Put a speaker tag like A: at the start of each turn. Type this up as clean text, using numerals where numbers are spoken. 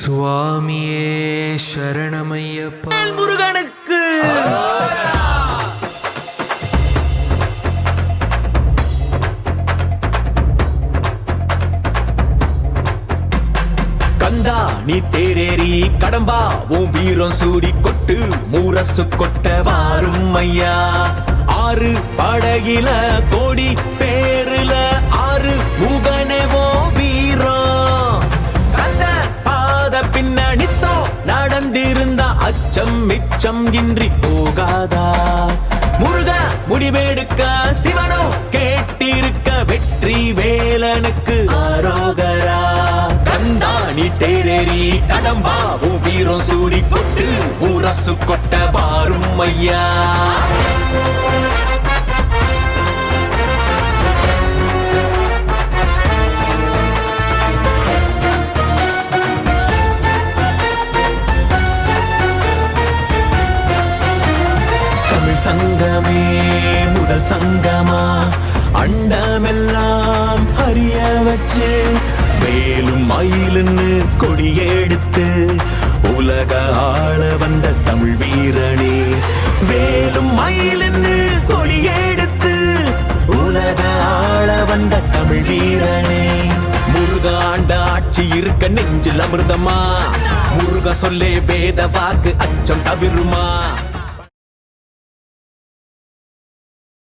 A: சுவாமியே சரணமையப்பா.
B: முருகனுக்கு கந்தா நீ தேரேறி கடம்பா உன் வீரம் சூடி கொட்டு மூரசு கொட்ட வாரும் ஐயா. ஆறு படகில கோடி பேருல ஆறு முகனேவோ வீரம். கந்த பாத பின்னணித்தோ நடந்திருந்தா அச்சம் மிச்சம் இன்றி போகாதா. முருக முடிவெடுக்க சிவனோ கேட்டிருக்க வெற்றி வேலனுக்கு ஆரோகரா. கந்தாணி தேரேறி கடம்பா உன் வீரம் சூடி கொட்டு ஊரசு கொட்ட வாரும் ஐயா. தமிழ் சங்கமே முதல் சங்கமா அண்டமெல்லாம் அறிய வச்சு வேலும் மயிலுன்னு கொடியெடுத்து உலக ஆள வந்த தமிழ் வீரனே. வேலும் மயிலுன்னு கொடியெடுத்து உலக ஆள வந்த தமிழ் வீரனே. முருகாண்ட ஆட்சி இருக்க நெஞ்சில் அமிர்தமா. முருக சொல்லே வேத வாக்கு அச்சம் தவிருமா.